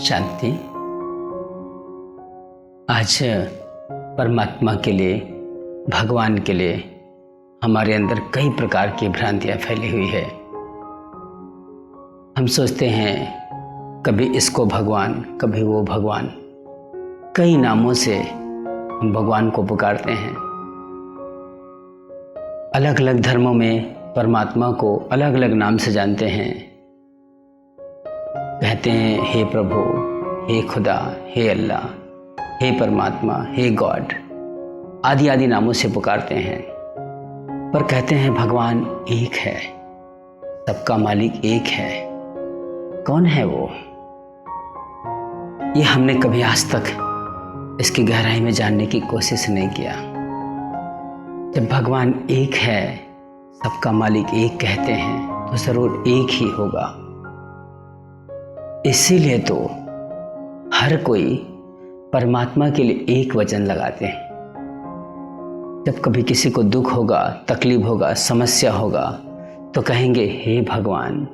शांति। आज परमात्मा के लिए, भगवान के लिए हमारे अंदर कई प्रकार की भ्रांतियां फैली हुई है। हम सोचते हैं कभी इसको भगवान, कभी वो भगवान। कई नामों से हम भगवान को पुकारते हैं। अलग अलग धर्मों में परमात्मा को अलग अलग नाम से जानते हैं। कहते हैं हे प्रभु, हे खुदा, हे अल्लाह, हे परमात्मा, हे गॉड, आदि आदि नामों से पुकारते हैं। पर कहते हैं भगवान एक है, सबका मालिक एक है। कौन है वो? ये हमने कभी आज तक इसकी गहराई में जानने की कोशिश नहीं किया। जब भगवान एक है, सबका मालिक एक कहते हैं, तो जरूर एक ही होगा। इसीलिए तो हर कोई परमात्मा के लिए एक वचन लगाते हैं। जब कभी किसी को दुख होगा, तकलीफ होगा, समस्या होगा, तो कहेंगे हे भगवान,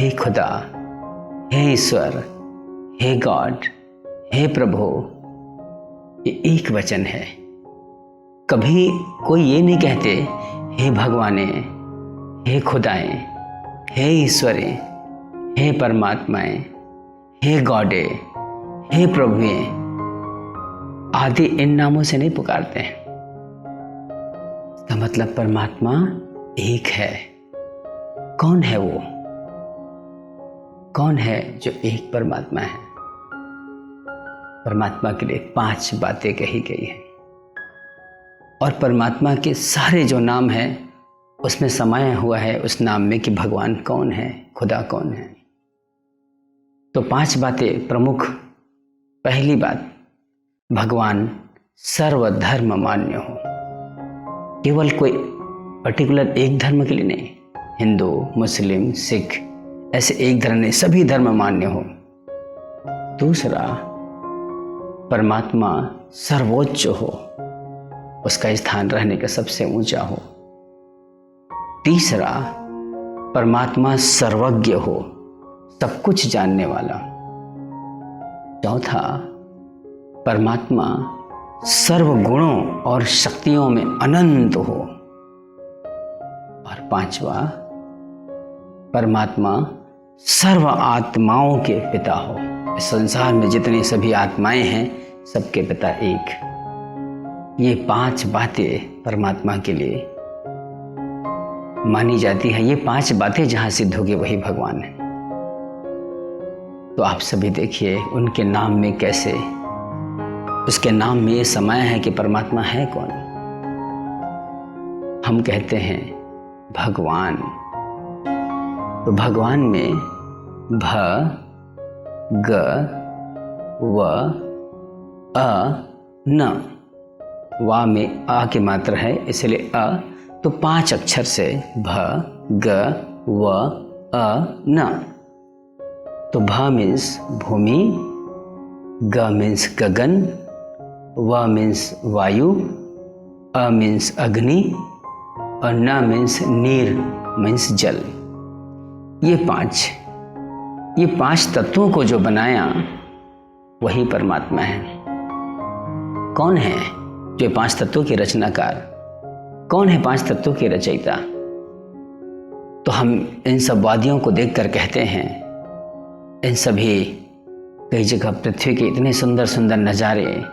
हे खुदा, हे ईश्वर, हे गॉड, हे प्रभु। ये एक वचन है। कभी कोई ये नहीं कहते हे भगवाने, हे खुदाएं, हे ईश्वरें, हे परमात्माएं, हे गॉडे, हे प्रभुए आदि इन नामों से नहीं पुकारते हैं। इसका मतलब परमात्मा एक है। कौन है वो? कौन है जो एक परमात्मा है? परमात्मा के लिए 5 बातें कही गई हैं और परमात्मा के सारे जो नाम हैं उसमें समाया हुआ है उस नाम में कि भगवान कौन है, खुदा कौन है। तो 5 बातें प्रमुख। पहली बात, भगवान सर्वधर्म मान्य हो। केवल कोई पर्टिकुलर एक धर्म के लिए नहीं, हिंदू, मुस्लिम, सिख ऐसे एक धर्म नहीं, सभी धर्म मान्य हो। दूसरा, परमात्मा सर्वोच्च हो, उसका स्थान रहने का सबसे ऊंचा हो। तीसरा, परमात्मा सर्वज्ञ हो, सब कुछ जानने वाला। चौथा, परमात्मा सर्व गुणों और शक्तियों में अनंत हो। और 5वां, परमात्मा सर्व आत्माओं के पिता हो। इस संसार में जितनी सभी आत्माएं हैं, सबके पिता एक। ये 5 बातें परमात्मा के लिए मानी जाती है। ये 5 बातें जहां सिद्ध होगी वही भगवान है। तो आप सभी देखिए उनके नाम में कैसे, उसके नाम में ये समाया है कि परमात्मा है कौन। हम कहते हैं भगवान, तो भगवान में भ, ग, व, अ, न। वा में आ की मात्रा है, इसलिए अ। तो 5 अक्षर से भ, ग, व, अ, न। तो भ मीन्स भूमि, ग मीन्स गगन, व मीन्स वायु, अ मीन्स अग्नि और न मीन्स नीर मीन्स जल। ये 5 तत्वों को जो बनाया वही परमात्मा है। कौन है जो 5 तत्वों के रचनाकार? कौन है 5 तत्वों के रचयिता? तो हम इन सब वादियों को देखकर कहते हैं, इन सभी कई जगह पृथ्वी के इतने सुंदर सुंदर नज़ारे,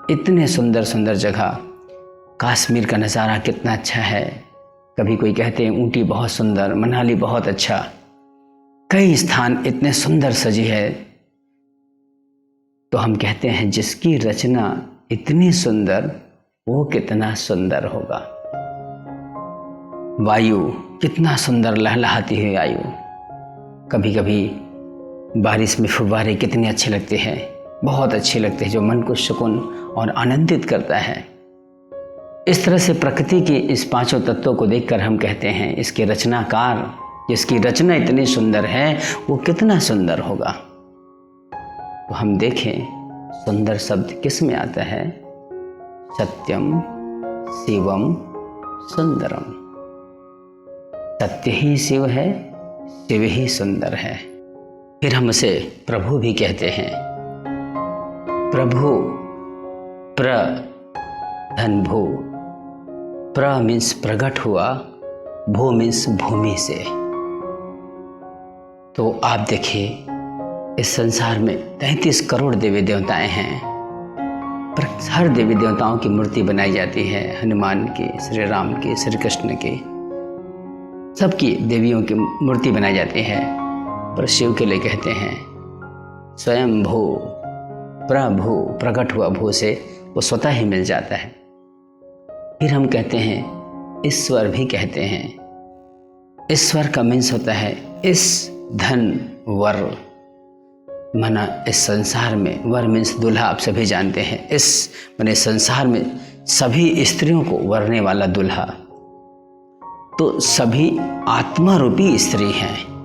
इतने सुंदर सुंदर जगह। कश्मीर का नज़ारा कितना अच्छा है। कभी कोई कहते हैं ऊटी बहुत सुंदर, मनाली बहुत अच्छा। कई स्थान इतने सुंदर सजी है। तो हम कहते हैं जिसकी रचना इतनी सुंदर, वो कितना सुंदर होगा। वायु कितना सुंदर लहलहाती है वायु। कभी कभी बारिश में फुव्वारे कितने अच्छे लगते हैं, बहुत अच्छे लगते हैं, जो मन को सुकून और आनंदित करता है। इस तरह से प्रकृति के इस 5 तत्वों को देखकर हम कहते हैं इसके रचनाकार, जिसकी रचना इतनी सुंदर है, वो कितना सुंदर होगा। तो हम देखें सुंदर शब्द किस में आता है? सत्यम, शिवम, सुंदरम। सत्य ही शिव है, शिव ही सुंदर है। फिर हम उसे प्रभु भी कहते हैं। प्रभु, प्र धन भू, प्र मीन्स प्रकट हुआ, भू मीन्स भूमि से। तो आप देखिए, इस संसार में 33 करोड़ देवी देवताएं हैं, पर हर देवी देवताओं की मूर्ति बनाई जाती है। हनुमान की, श्री राम की, श्री कृष्ण की, सबकी देवियों की मूर्ति बनाई जाती है। पर शिव के लिए कहते हैं स्वयं भू, प्रभु, प्रकट हुआ भू से, वो स्वतः ही मिल जाता है। फिर हम कहते हैं ईश्वर भी कहते हैं। ईश्वर का मीन्स होता है इस धन वर, माना इस संसार में, वर मीन्स दूल्हा, आप सभी जानते हैं। इस माने संसार में सभी स्त्रियों को वरने वाला दूल्हा। तो सभी आत्मा रूपी स्त्री हैं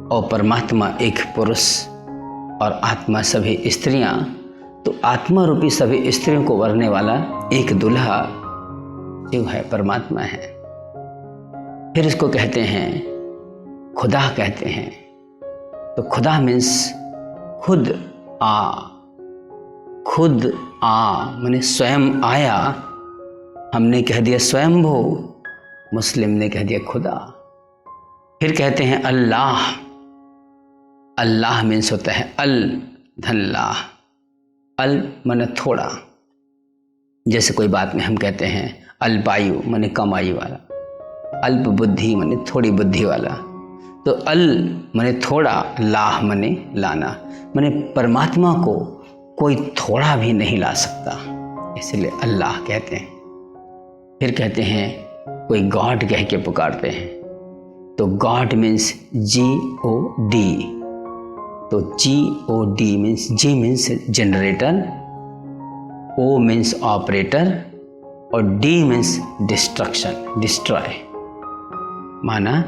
और परमात्मा एक पुरुष और आत्मा सभी स्त्रियां। तो आत्मा रूपी सभी स्त्रियों को वरने वाला एक दूल्हा शिव है, परमात्मा है। फिर इसको कहते हैं खुदा कहते हैं। तो खुदा मीन्स खुद आ, खुद आ माने स्वयं आया। हमने कह दिया स्वयंभू, मुस्लिम ने कह दिया खुदा। फिर कहते हैं अल्लाह। अल्लाह मीन्स होता है अल धनलाह, अल माने थोड़ा। जैसे कोई बात में हम कहते हैं अल्पायु माने कम आयु वाला, अल्प बुद्धि माने थोड़ी बुद्धि वाला। तो अल माने थोड़ा, लाह माने लाना, माने परमात्मा को कोई थोड़ा भी नहीं ला सकता, इसलिए अल्लाह कहते हैं। फिर कहते हैं कोई गॉड कह के पुकारते हैं। तो गॉड मीन्स GOD। तो GOD means, G means generator, O means operator और D मीन्स डिस्ट्रक्शन, डिस्ट्रॉय, माना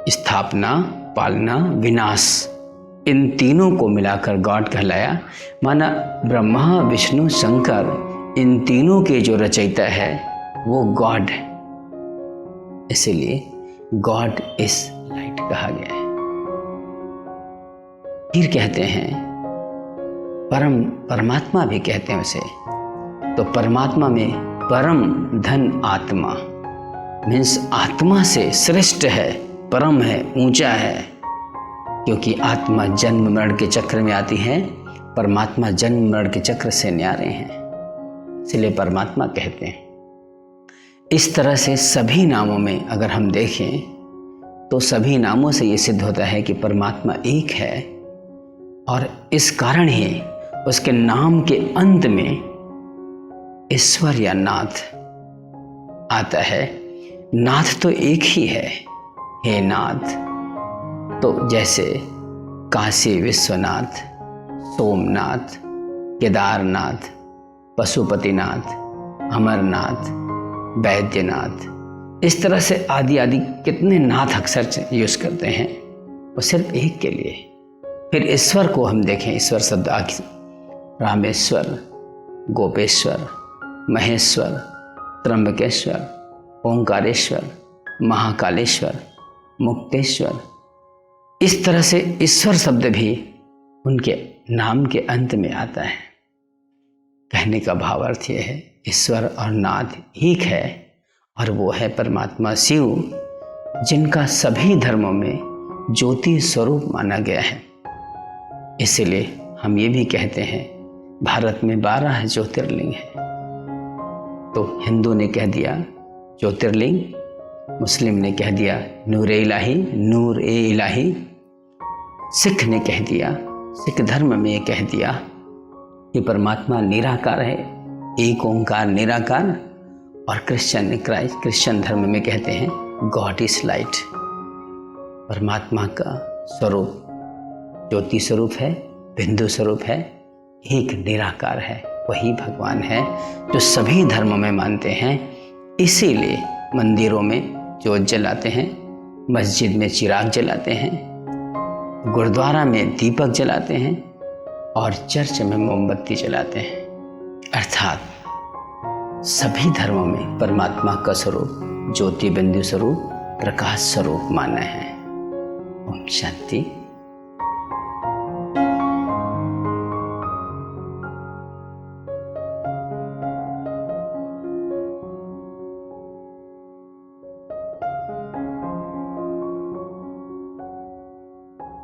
स्थापना, पालना, विनाश। इन तीनों को मिलाकर गॉड कहलाया। माना ब्रह्मा, विष्णु, शंकर, इन तीनों के जो रचयिता है वो गॉड है, इसीलिए गॉड इज लाइट कहा गया है। फिर कहते हैं परमात्मा भी कहते हैं उसे। तो परमात्मा में परम धन आत्मा मीन्स आत्मा से श्रेष्ठ है, परम है, ऊंचा है। क्योंकि आत्मा जन्म मरण के चक्र में आती है, परमात्मा जन्म मरण के चक्र से न्यारे हैं, इसलिए परमात्मा कहते हैं। इस तरह से सभी नामों में अगर हम देखें तो सभी नामों से ये सिद्ध होता है कि परमात्मा एक है। और इस कारण ही उसके नाम के अंत में ईश्वर या नाथ आता है। नाथ तो एक ही है, हे नाथ। तो जैसे काशी विश्वनाथ, सोमनाथ, केदारनाथ, पशुपतिनाथ, अमरनाथ, वैद्यनाथ, इस तरह से आदि आदि कितने नाथ अक्सर यूज करते हैं, वो सिर्फ एक के लिए। फिर ईश्वर को हम देखें, ईश्वर शब्द रामेश्वर, गोपेश्वर, महेश्वर, त्र्यंबकेश्वर, ओंकारेश्वर, महाकालेश्वर, मुक्तेश्वर, इस तरह से ईश्वर शब्द भी उनके नाम के अंत में आता है। कहने का भावार्थ यह है, ईश्वर और नाथ एक है और वो है परमात्मा शिव, जिनका सभी धर्मों में ज्योति स्वरूप माना गया है। इसीलिए हम ये भी कहते हैं भारत में 12 ज्योतिर्लिंग है। तो हिंदू ने कह दिया ज्योतिर्लिंग, मुस्लिम ने कह दिया नूर-ए इलाही, नूर-ए-इलाही, सिख ने कह दिया, सिख धर्म में ये कह दिया कि परमात्मा निराकार है, एक ओंकार निराकार। और क्रिश्चियन धर्म में कहते हैं गॉड इज लाइट। परमात्मा का स्वरूप ज्योति स्वरूप है, बिंदु स्वरूप है, एक निराकार है, वही भगवान है जो सभी धर्मों में मानते हैं। इसीलिए मंदिरों में ज्योत जलाते हैं, मस्जिद में चिराग जलाते हैं, गुरुद्वारा में दीपक जलाते हैं और चर्च में मोमबत्ती जलाते हैं। अर्थात सभी धर्मों में परमात्मा का स्वरूप ज्योति बिंदु स्वरूप प्रकाश स्वरूप माना है। ओम शांति।